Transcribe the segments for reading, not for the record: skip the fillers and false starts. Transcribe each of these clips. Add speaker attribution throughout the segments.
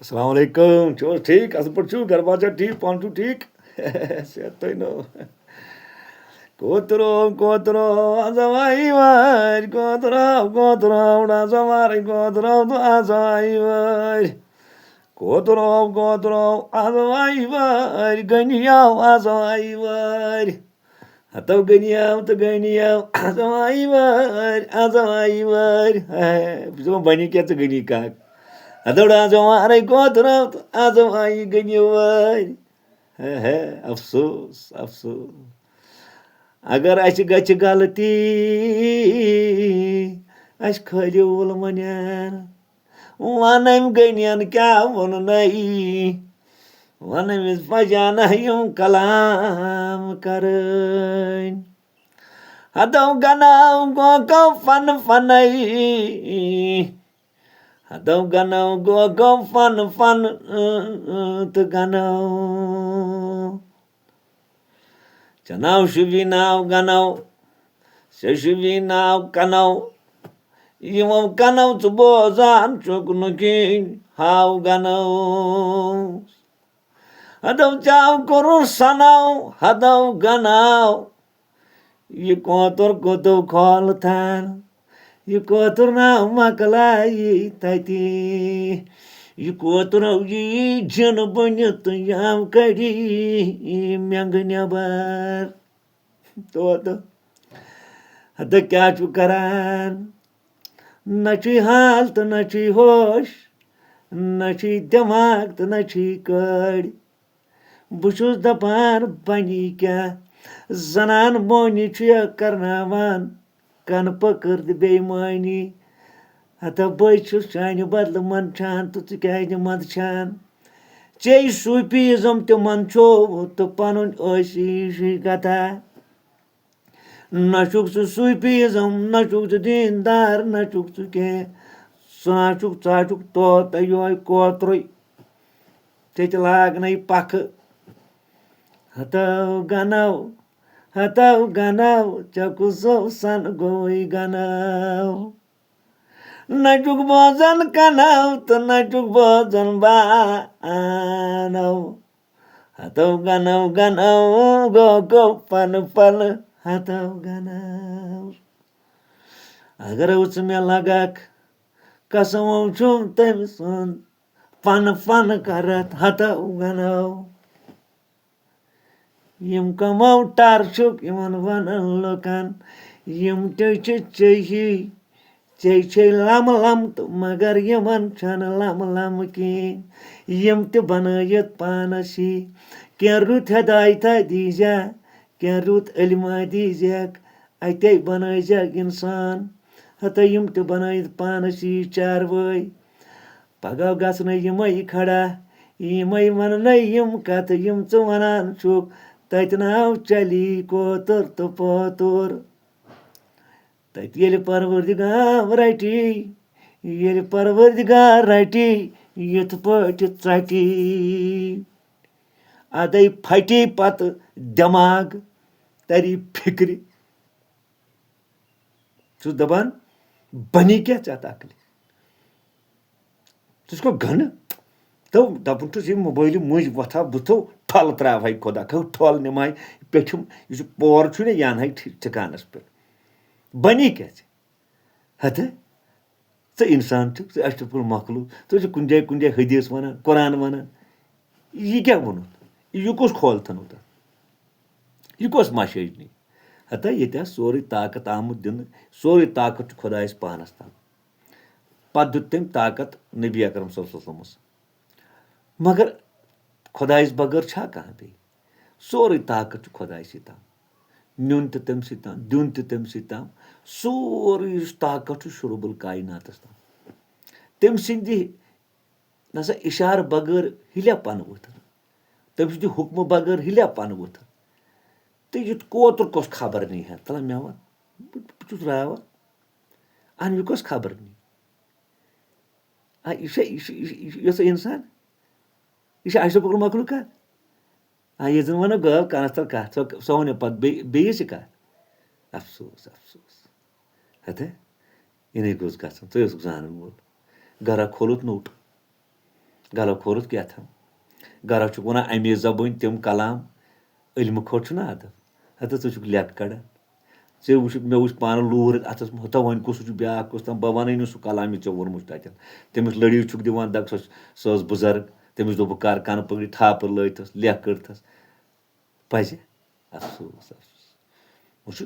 Speaker 1: अस्सलाम वालेकुम छो ठीक अस पर छु घर बाजा ठीक पान छु ठीक सेहत तो नो कोतरो आजवाई वार कोतरो उडा जमार कोतरो तो आजवाई वार कोतरो आजवाई वार गनिया आजवाई वार हतौ गनिया तो गनिया आजवाई वार जो बनी क्या तो गनी का हथौड़ा जो मारे कोतरो आज आई गनियो है अफसोस अफसोस अगर अस गछ गलती अस खलियोल मनन वनम गनियन क्या वन नहीं वनमिस पजान यम कलाम करन हदौ गनाव गो फन फनई हदौ गनौ गो फन तो गनौ चनाव शुबिनाव गनौ शुबिनाव कनौ यमो कनौ च बोजान चुकन किन हाव गनौ हदौ चाव करो सनौ हदौ गनौ ये कोतर कोतो खोल थान ये कोतर ना मकलाई तती ये कोतर ये जन बनित याम कड़ी म्यंग नबर तो हद क्या छु करान न छी हाल तो न छी होश न छी दिमाग तो न छी कड़ बुछुस दपान बनी क्या जनान मोनी छु करनावान कन पकड़ बेईमानी हता बस चान बदल मन छान तो क्या मद छान चे सूफीज़म तो मन छो तो पन कथा न छुक सूफीज़म न छुक दीनदार न छुक कह सा छुक चा छुक तो यो कोत्र ते लागन पख हतौ गनौ चकुसो सन गोई गनौ नचुक भोजन कनौ तो नचुक भोजन बानौ हतौ गनौ गो पन हतौ गनौ अगर उस में लगक कसम छुम तम सुन पन करत हतौ गनौ यम कमौ टार छुक यमन वनन लोकन यम चे लम तो मगर यमन छन लम की यम ते बनयत पानसी क्या रुत हदायता दीजा क्या रुत इल्मा दीजक अते बनयजक इंसान हता यम ते बनयत पानसी चारवय पगह गसन यमय खड़ा यमय मन यम कथ यम च वनान छुक ततनाव चली कोतर तो पोतर तत ये परवरदिगार रटी युथ पट चटी अदे फटी पत दिमाग तरी फिक्र छु दपान बनी क्या चाहता अकली तुझको घन तो दपन तुस ये मोबाइल मुज वथा बुथो ठल त्राव खुदा खो ठल निमाय पेठम यह पोर छु ने यान ठिकानस पे बनी क्या हत च इंसान छु अशरफुल मखलूक तो कुन जाय हदीस वनान कुरान वनान यह क्या वोन यह कुछ खोल थनो यह कस माशनी हता ये सोरे ताकत आमुत दिन सोरे ताकत खुदायस पानस ताम पत दुत तम ताकत नबी अकरम सल्लल्लाहु मगर खुदायस बगैर छा कहाँ बे सोरे ताकत खुदायस ताम नुन तो तम ताम दुन तो तम ताम सोरे ताकत शुरुबुल कायनातस ताम तम सिंदि नसा इशार बगैर हिल्या पन वथन तम सिंदि हुक्म बगैर हिल्या पन वथन तो युत कोतर कस खबर नहीं है तला मेवा चुस रावा अन यह कस खबर नहीं यह इंसान यह अशरफुल मखलूक ये जन वन गव कानस तल कत सो वन पे बेस कत अफसोस अफसोस हत इन गोस गन तुम जान वोल गरा खोलुत नोट گلو کھورُتھ کیٛاتھام گرا چھُکھ وَنان اَمے زبٲنۍ تِم کلام علمہٕ کھۄتہٕ چھُنہ ادب ہتا ژٕ چھُکھ لیٚکہٕ کڑان ژےٚ وٕچھُکھ مےٚ وٕچھ پانہٕ لوٗر اَتھس منٛز ہتا وۄنۍ کُس چھُ بیاکھ کُس تام بہٕ وَنٕے نہٕ سُہ کلام یہِ ژےٚ ووٚنمُت تَتٮ۪ن تٔمِس لٔڑی چھُکھ دِوان دَگ سۄ ٲس بُزرٕگ تٔمِس دوٚپُکھ کر کَنہٕ پٔکڑِ تھاپہٕ لٲگتھَس لیٚکھ کٔڑتھَس پَزِ افسوس افسوس وۄنۍ چھُ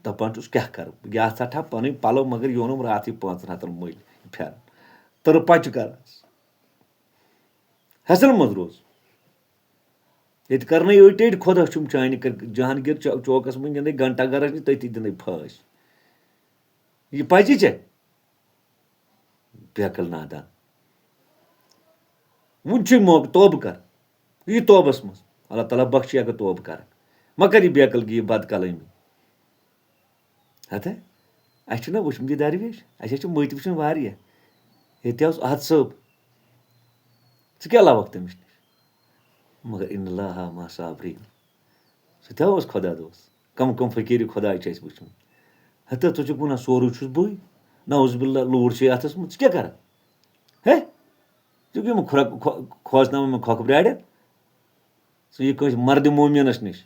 Speaker 1: دَپان چھُس کیٛاہ کَرٕ یہِ ژَٹہا پَنٕنۍ پَلو مگر یہِ اوٚنُم راتھٕے 500 مٔلۍ پھٮ۪رن تٕرٕ پَچہِ کَرس ہٮ۪سَن منٛز روز ییٚتہِ کَرنَے أڑۍ ٹیٚڑۍ خۄدا چھُم چانہِ جہانگیٖر چوکَس منٛز گِنٛدَے گھنٹا گرس نِش تٔتی دِنَے پھٲسۍ یہِ پَزِ ژےٚ بیکٕل نادان وُنہِ چھُے موقعہٕ توبہٕ کر یہِ توبس منٛز اللہ تعالیٰ بخشی اگر توبہٕ کرکھ مہ کر یہِ بیکل گی یہِ بد کلٲمی ہتا اَسہِ چھُنہ وٕچھمُت یہِ درویش اَسہِ حظ چھِ مٔتۍ وٕچھمٕتۍ واریاہ ییٚتہِ اوس احد صٲب ژٕ کیٛاہ لَوَکھ تٔمِس نِش مگر اِن اللہ ما صابری سُہ تہِ اوس خۄدا دوس کم کم فقیٖرِ خۄداے چھِ اَسہِ وٕچھمٕتۍ ہتا ژٕ چھُکھ وَنان سورُے چھُس بٕے نوز باللہ لوٗر چھے اَتھس منٛز ژٕ کیٛاہ کرکھ ہے ژٕ چھُکھ یِم کھوژناوان مےٚ کھۄکھ برارٮ۪ن ژٕ یہِ کٲنٛسہِ مردِ مومِنس نِش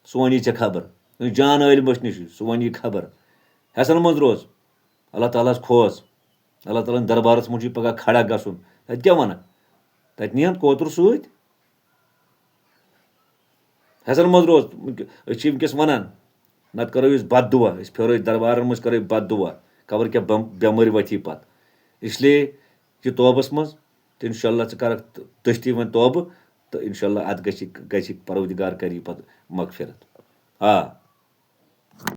Speaker 1: سُہ وَنی ژےٚ خبر کٲنٛسہِ جان عٲلمَس نِش سُہ وَنی خبر ہٮ۪سن منٛز روز اللہ تعالیٰ ہس کھوژ اللہ تعالیٰ ہن دربارس منٛز چھُے پگہہ کھڑا گژھُن تَتہِ کیٛاہ وَنکھ تَتہِ نِہن کوتُر سۭتۍ ہٮ۪سن منٛز روز أسۍ چھِ وٕنکیٚس وَنان نتہٕ کرو أسۍ بد دُعا أسۍ پھیرو أسۍ دربارن منٛز کرو بد دُعا خبر کیٛاہ بٮ۪مٲرۍ ؤتھی پتہٕ اسلیے یہِ توبس منٛز تہٕ انشاء اللہ ژٕ کرکھ تٔستی وۄنۍ توبہٕ تہٕ انشاء اللہ اتھ گژھِ پروردِگار کری پتہٕ مغفرت